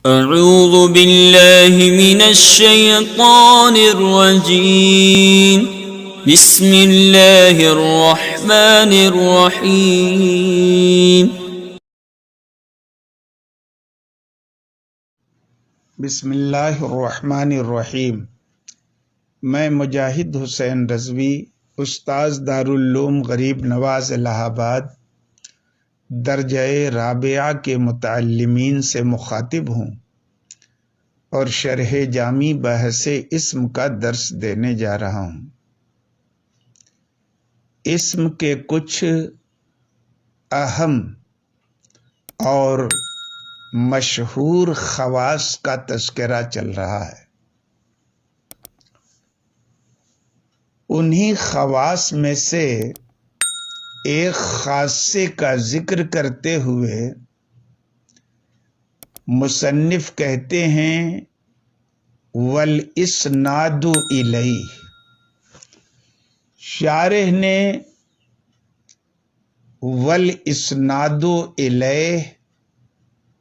اعوذ باللہ من الشیطان الرجیم بسم اللہ الرحمن الرحیم بسم اللہ الرحمن الرحیم۔ میں مجاہد حسین رضوی، استاذ دارالعلوم غریب نواز الہ آباد درجہ رابعہ کے متعلمین سے مخاطب ہوں اور شرح جامی بحث اسم کا درس دینے جا رہا ہوں۔ اسم کے کچھ اہم اور مشہور خواص کا تذکرہ چل رہا ہے۔ انہی خواص میں سے ایک خاصے کا ذکر کرتے ہوئے مصنف کہتے ہیں والاسناد الیہ۔ شارح نے والاسناد الیہ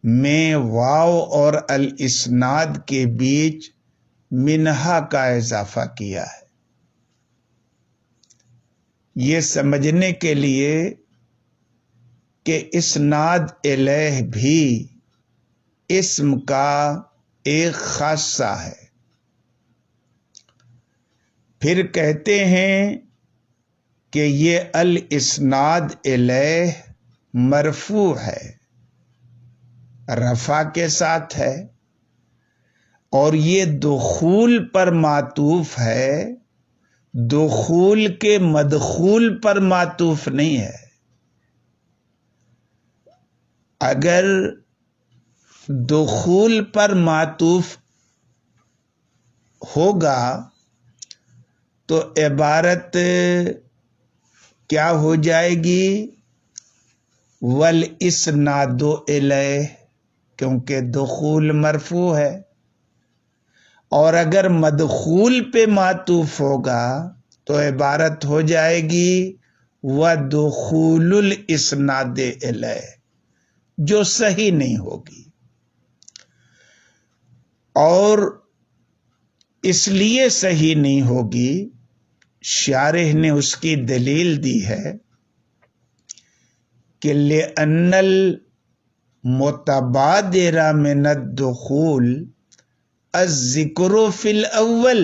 میں واو اور الاسناد کے بیچ منہا کا اضافہ کیا ہے، یہ سمجھنے کے لیے کہ اسناد الیہ بھی اسم کا ایک خاصہ ہے۔ پھر کہتے ہیں کہ یہ الاسناد الیہ مرفوع ہے، رفع کے ساتھ ہے، اور یہ دخول پر معطوف ہے، دخول کے مدخول پر معطوف نہیں ہے۔ اگر دخول پر معطوف ہوگا تو عبارت کیا ہو جائے گی؟ والاسناد الیہ، کیونکہ دخول مرفوع ہے۔ اور اگر مدخول پہ معطوف ہوگا تو عبارت ہو جائے گی وَدُخُولُ الْإِسْنَادِ إِلَيْهِ، جو صحیح نہیں ہوگی۔ اور اس لیے صحیح نہیں ہوگی، شارح نے اس کی دلیل دی ہے کہ لِأَنَّ الْمُتَبَادِرَ مِنَ الدُّخُولِ الذکر فی الاول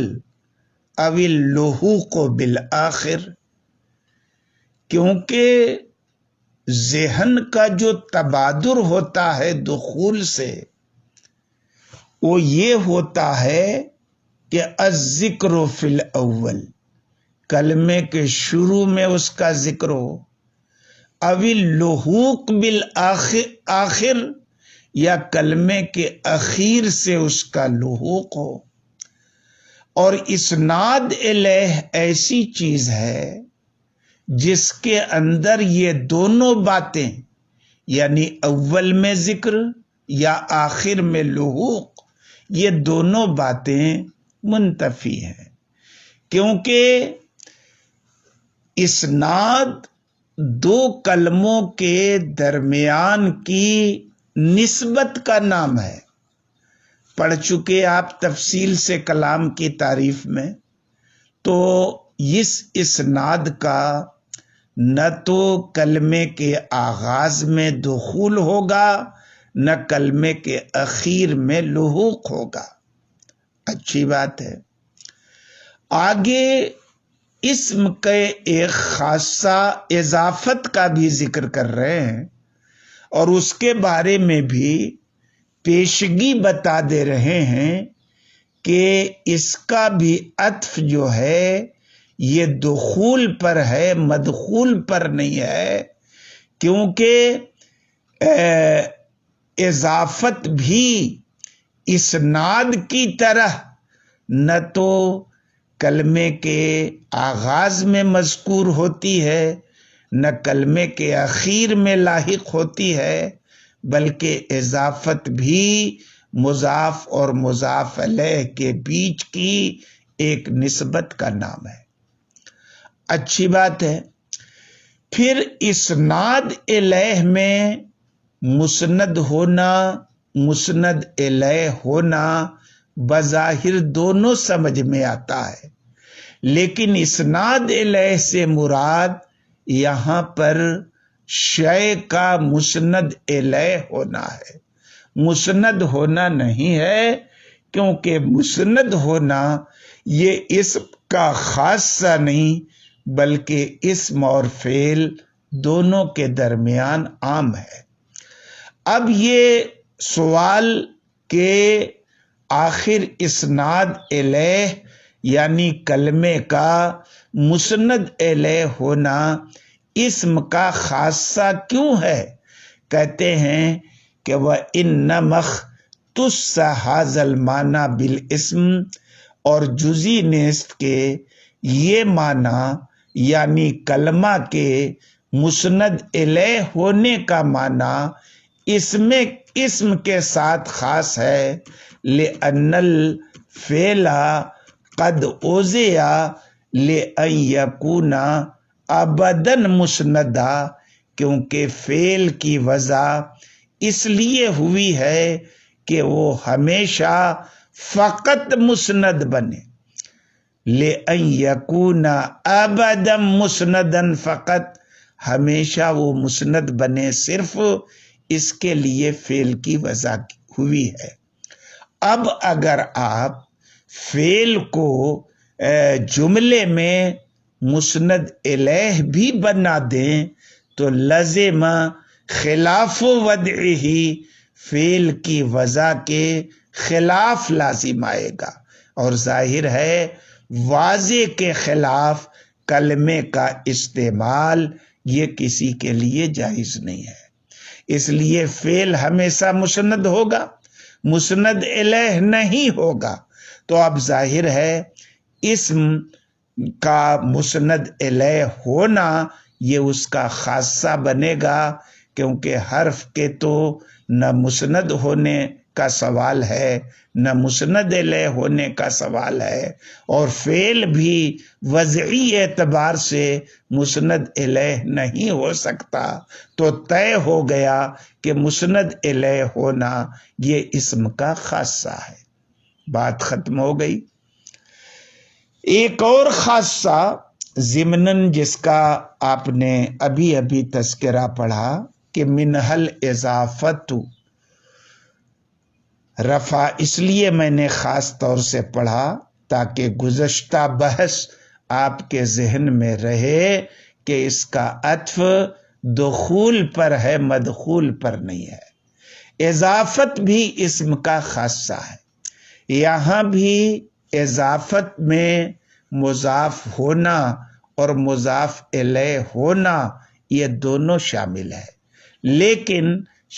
او اللحوق بالآخر، کیونکہ ذہن کا جو تبادر ہوتا ہے دخول سے، وہ یہ ہوتا ہے کہ الذکر فی الاول، کلمے کے شروع میں اس کا ذکر ہو، او اللحوق بالآخر، یا کلمے کے اخیر سے اس کا لحوق ہو۔ اور اسناد الیہ ایسی چیز ہے جس کے اندر یہ دونوں باتیں، یعنی اول میں ذکر یا آخر میں لحوق، یہ دونوں باتیں منتفی ہیں، کیونکہ اسناد دو کلموں کے درمیان کی نسبت کا نام ہے۔ پڑھ چکے آپ تفصیل سے کلام کی تعریف میں، تو اس اسناد کا نہ تو کلمے کے آغاز میں دخول ہوگا، نہ کلمے کے اخیر میں لحوق ہوگا۔ اچھی بات ہے۔ آگے اسم کے ایک خاصہ اضافت کا بھی ذکر کر رہے ہیں، اور اس کے بارے میں بھی پیشگی بتا دے رہے ہیں کہ اس کا بھی عطف جو ہے یہ دخول پر ہے، مدخول پر نہیں ہے، کیونکہ اضافت بھی اسناد کی طرح نہ تو کلمے کے آغاز میں مذکور ہوتی ہے، نہ کلمے کے اخیر میں لاحق ہوتی ہے، بلکہ اضافت بھی مضاف اور مضاف الیہ کے بیچ کی ایک نسبت کا نام ہے۔ اچھی بات ہے۔ پھر اسناد الیہ میں مسند ہونا مسند الیہ ہونا بظاہر دونوں سمجھ میں آتا ہے، لیکن اسناد الیہ سے مراد یہاں پر شے کا مسند الیہ ہونا ہے، مسند ہونا نہیں ہے، کیونکہ مسند ہونا یہ اسم کا خاصہ نہیں بلکہ اسم اور فعل دونوں کے درمیان عام ہے۔ اب یہ سوال کے آخر اسناد الیہ یعنی کلمے کا مسند الیہ ہونا اسم کا خاصہ کیوں ہے؟ کہتے ہیں کہ وَإِنَّمَا اخْتُصَّ هَذَا الْمَعْنَى بِالْاسْمِ، اور جزئی نیست کے یہ معنی یعنی کلمہ کے مسند الیہ ہونے کا معنی اسم کے ساتھ خاص ہے، لِأَنَّ الْفِعْلَ قَدْ أُوذِیَ لِأَنْ يَکُونَ ابداً مسندا، کیونکہ فعل کی وضع اس لیے ہوئی ہے کہ وہ ہمیشہ فقط مسند بنے، لِأَنْ يَكُونَ ابداً مسنداً، فقط ہمیشہ وہ مسند بنے، صرف اس کے لیے فعل کی وضع ہوئی ہے۔ اب اگر آپ فعل کو جملے میں مسند الیہ بھی بنا دیں تو لازم خلاف وضعہ، فعل کی وضع کے خلاف لازم آئے گا، اور ظاہر ہے واضح کے خلاف کلمے کا استعمال یہ کسی کے لیے جائز نہیں ہے، اس لیے فعل ہمیشہ مسند ہوگا، مسند الیہ نہیں ہوگا۔ تو اب ظاہر ہے اسم کا مسند الیہ ہونا یہ اس کا خاصہ بنے گا، کیونکہ حرف کے تو نہ مسند ہونے کا سوال ہے نہ مسند الیہ ہونے کا سوال ہے، اور فعل بھی وضعی اعتبار سے مسند الیہ نہیں ہو سکتا، تو طے ہو گیا کہ مسند الیہ ہونا یہ اسم کا خاصہ ہے۔ بات ختم ہو گئی۔ ایک اور خاصہ ضمناً جس کا آپ نے ابھی تذکرہ پڑھا کہ منہل اضافت، رفع اس لیے میں نے خاص طور سے پڑھا تاکہ گزشتہ بحث آپ کے ذہن میں رہے کہ اس کا عطف دخول پر ہے، مدخول پر نہیں ہے۔ اضافت بھی اسم کا خاصہ ہے، یہاں بھی اضافت میں مضاف ہونا اور مضاف الیہ ہونا یہ دونوں شامل ہے، لیکن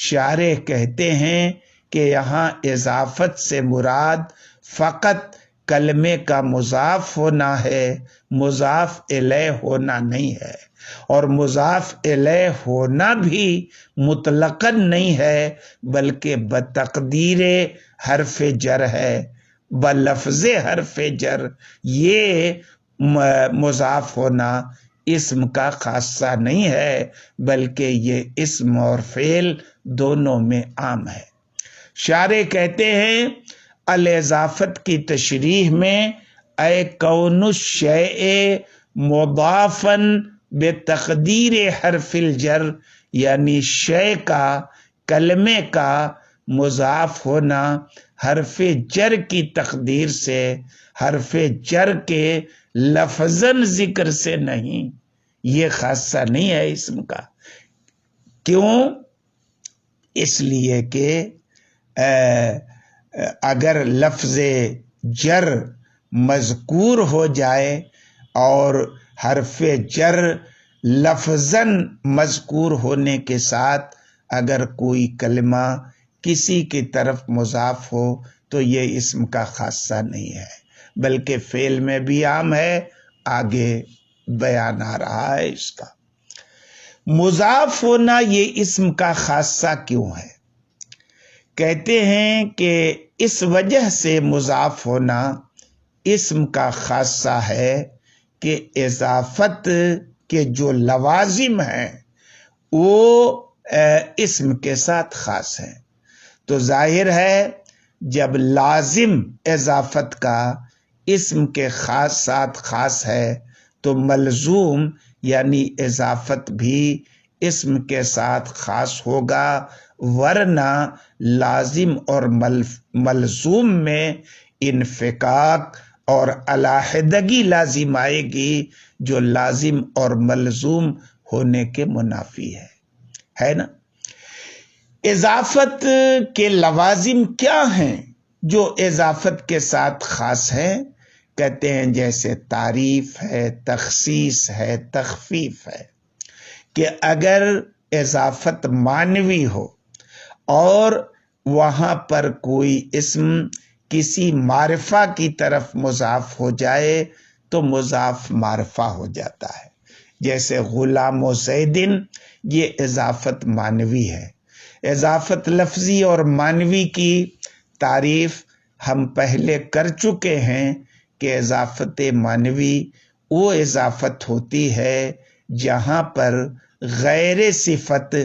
شارح کہتے ہیں کہ یہاں اضافت سے مراد فقط کلمے کا مضاف ہونا ہے، مضاف الیہ ہونا نہیں ہے، اور مضاف الیہ ہونا بھی مطلقاً نہیں ہے بلکہ بتقدیر حرف جر ہے، بلفظ حرف جر۔ یہ مضاف ہونا اسم کا خاصہ نہیں ہے بلکہ یہ اسم اور فعل دونوں میں عام ہے۔ شارح کہتے ہیں الاضافت کی تشریح میں اے کون الشیء مضافا بتقدیر حرف الجر، یعنی شے کا، کلمے کا مضاف ہونا حرف جر کی تقدیر سے، حرف جر کے لفظاً ذکر سے نہیں، یہ خاصہ نہیں ہے اسم کا۔ کیوں؟ اس لیے کہ اگر لفظ جر مذکور ہو جائے اور حرف جر لفظاً مذکور ہونے کے ساتھ اگر کوئی کلمہ کسی کی طرف مضاف ہو تو یہ اسم کا خاصہ نہیں ہے بلکہ فعل میں بھی عام ہے، آگے بیان آ رہا ہے اس کا۔ مضاف ہونا یہ اسم کا خاصہ کیوں ہے؟ کہتے ہیں کہ اس وجہ سے مضاف ہونا اسم کا خاصہ ہے کہ اضافت کے جو لوازم ہیں وہ اسم کے ساتھ خاص ہیں۔ تو ظاہر ہے جب لازم اضافت کا اسم کے خاص ساتھ خاص ہے تو ملزوم یعنی اضافت بھی اسم کے ساتھ خاص ہوگا، ورنہ لازم اور ملزوم میں انفکاک اور علیحدگی لازم آئے گی جو لازم اور ملزوم ہونے کے منافی ہے نا۔ اضافت کے لوازم کیا ہیں جو اضافت کے ساتھ خاص ہیں؟ کہتے ہیں جیسے تعریف ہے، تخصیص ہے، تخفیف ہے، کہ اگر اضافت معنوی ہو اور وہاں پر کوئی اسم کسی معرفہ کی طرف مضاف ہو جائے تو مضاف معرفہ ہو جاتا ہے، جیسے غلام و زیدن، یہ اضافت معنوی ہے۔ اضافت لفظی اور معنوی کی تعریف ہم پہلے کر چکے ہیں کہ اضافت معنوی وہ اضافت ہوتی ہے جہاں پر غیر صفت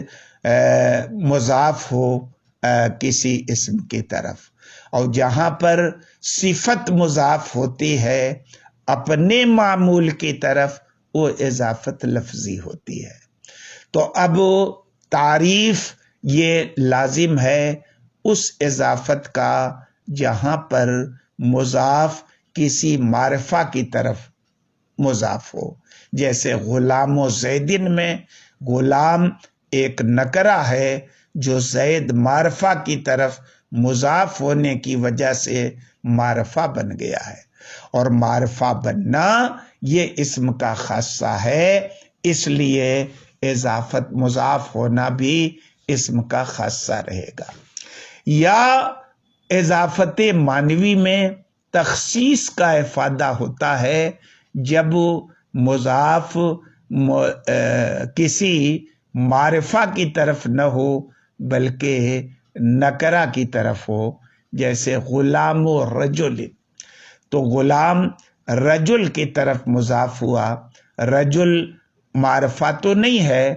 مضاف ہو کسی اسم کی طرف، اور جہاں پر صفت مضاف ہوتی ہے اپنے معمول کی طرف وہ اضافت لفظی ہوتی ہے۔ تو اب تعریف یہ لازم ہے اس اضافت کا جہاں پر مضاف کسی معرفہ کی طرف مضاف ہو، جیسے غلام و زیدن میں غلام ایک نکرہ ہے جو زید معرفہ کی طرف مضاف ہونے کی وجہ سے معرفہ بن گیا ہے، اور معرفہ بننا یہ اسم کا خاصہ ہے، اس لیے اضافت مضاف ہونا بھی اسم کا خاصہ رہے گا۔ یا اضافت معنوی میں تخصیص کا افادہ ہوتا ہے جب مضاف کسی معرفہ کی طرف نہ ہو بلکہ نکرہ کی طرف ہو، جیسے غلام و رجل، تو غلام رجل کی طرف مضاف ہوا، رجل معرفہ تو نہیں ہے،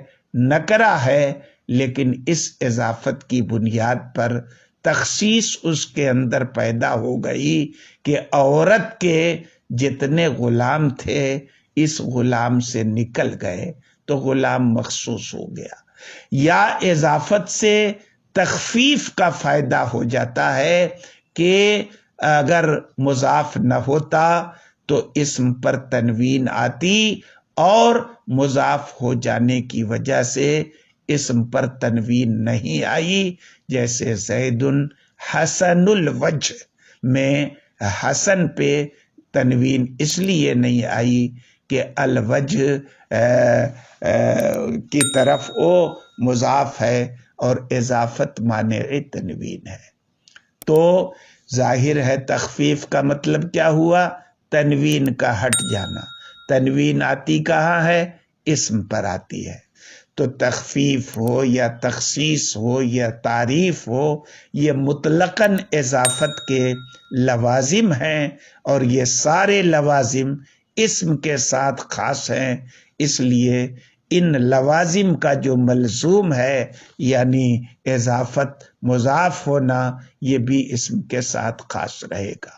نکرہ ہے، لیکن اس اضافت کی بنیاد پر تخصیص اس کے اندر پیدا ہو گئی کہ عورت کے جتنے غلام تھے اس غلام سے نکل گئے تو غلام مخصوص ہو گیا۔ یا اضافت سے تخفیف کا فائدہ ہو جاتا ہے کہ اگر مضاف نہ ہوتا تو اسم پر تنوین آتی، اور مضاف ہو جانے کی وجہ سے اسم پر تنوین نہیں آئی، جیسے زید حسن الوجہ میں حسن پہ تنوین اس لیے نہیں آئی کہ الوجہ کی طرف وہ مضاف ہے اور اضافت مانع تنوین ہے۔ تو ظاہر ہے تخفیف کا مطلب کیا ہوا؟ تنوین کا ہٹ جانا۔ تنوین آتی کہاں ہے؟ اسم پر آتی ہے۔ تو تخفیف ہو یا تخصیص ہو یا تعریف ہو، یہ مطلقاً اضافت کے لوازم ہیں، اور یہ سارے لوازم اسم کے ساتھ خاص ہیں، اس لیے ان لوازم کا جو ملزوم ہے یعنی اضافت مضاف ہونا، یہ بھی اسم کے ساتھ خاص رہے گا۔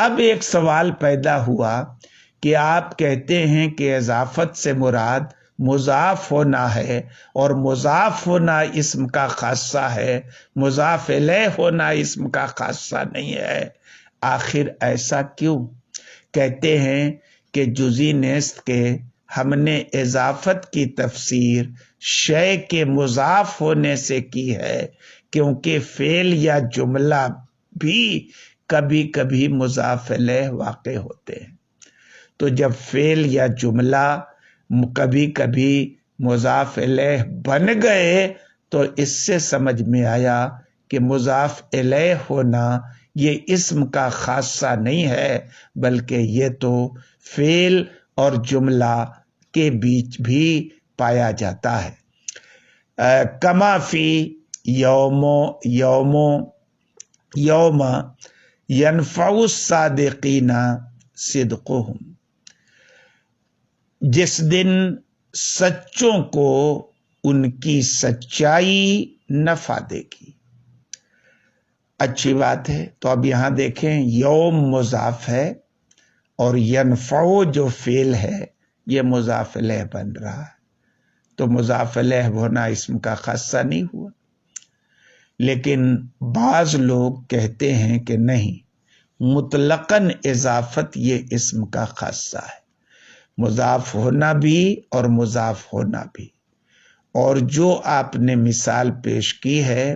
اب ایک سوال پیدا ہوا کہ آپ کہتے ہیں کہ اضافت سے مراد مضاف ہونا ہے، اور مضاف ہونا اسم کا خاصہ ہے، مضاف الیہ ہونا اسم کا خاصہ نہیں ہے، آخر ایسا کیوں؟ کہتے ہیں کہ جزئی نیست کے ہم نے اضافت کی تفسیر شے کے مضاف ہونے سے کی ہے، کیونکہ فعل یا جملہ بھی کبھی کبھی مضاف الیہ واقع ہوتے ہیں۔ تو جب فعل یا جملہ کبھی کبھی مضاف الیہ بن گئے تو اس سے سمجھ میں آیا کہ مضاف الیہ ہونا یہ اسم کا خاصہ نہیں ہے، بلکہ یہ تو فعل اور جملہ کے بیچ بھی پایا جاتا ہے۔ کما فی یوم ینفع الصادقین صدقہم، جس دن سچوں کو ان کی سچائی نفع دے گی۔ اچھی بات ہے. تو اب یہاں دیکھیں یوم مضاف ہے اور ینفعو جو فعل ہے یہ مضاف الیہ بن رہا ہے، تو مضاف الیہ ہونا اسم کا خاصہ نہیں ہوا. لیکن بعض لوگ کہتے ہیں کہ نہیں، مطلقاً اضافت یہ اسم کا خاصہ ہے، مضاف ہونا بھی اور مضاف ہونا بھی. اور جو آپ نے مثال پیش کی ہے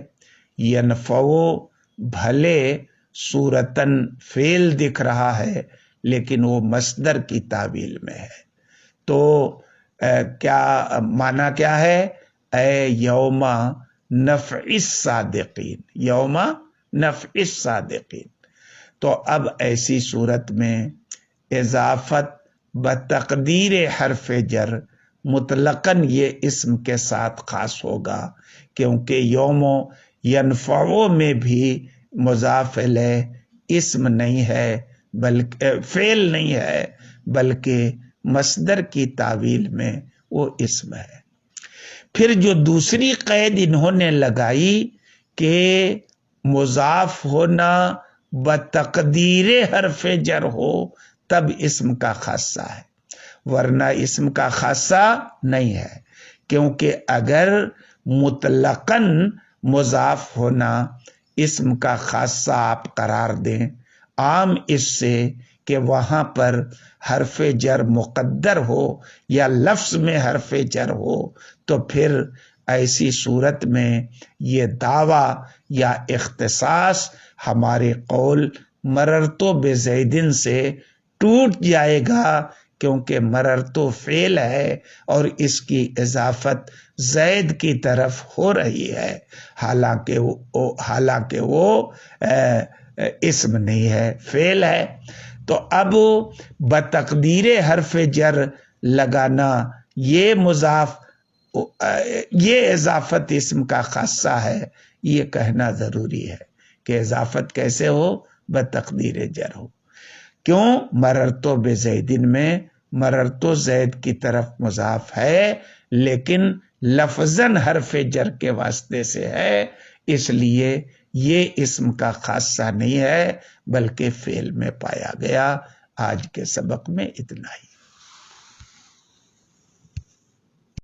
ینفعو، بھلے صورتاً فعل دکھ رہا ہے لیکن وہ مصدر کی تعویل میں ہے. تو کیا معنی کیا ہے؟ اے یوم نفع الصادقین، یوم نفع الصادقین. تو اب ایسی صورت میں اضافت بتقدیر حرف جر مطلقاً یہ اسم کے ساتھ خاص ہوگا، کیونکہ یوم ینفعو میں بھی مضاف الیہ اسم نہیں ہے، بلکہ فعل نہیں ہے، بلکہ مصدر کی تعویل میں وہ اسم ہے. پھر جو دوسری قید انہوں نے لگائی کہ مضاف ہونا بتقدیر حرف جر ہو تب اسم کا خاصہ ہے، ورنہ اسم کا خاصہ نہیں ہے. کیونکہ اگر مطلقاً مضاف ہونا اسم کا خاصہ آپ قرار دیں عام اس سے کہ وہاں پر حرف جر مقدر ہو یا لفظ میں حرف جر ہو، تو پھر ایسی صورت میں یہ دعویٰ یا اختصاص ہمارے قول مررتو بزیدن سے ٹوٹ جائے گا، کیونکہ مررتو فعل ہے اور اس کی اضافت زید کی طرف ہو رہی ہے، حالانکہ وہ اسم نہیں ہے، فعل ہے. تو اب بتقدیر حرف جر لگانا یہ اضافت اسم کا خاصہ ہے، یہ کہنا ضروری ہے کہ اضافت کیسے ہو؟ بتقدیر جر ہو. کیوں؟ مررتو بزیدن میں مررتو زید کی طرف مضاف ہے لیکن لفظاً حرف جر کے واسطے سے ہے، اس لیے یہ اسم کا خاصہ نہیں ہے بلکہ فعل میں پایا گیا. آج کے سبق میں اتنا ہی.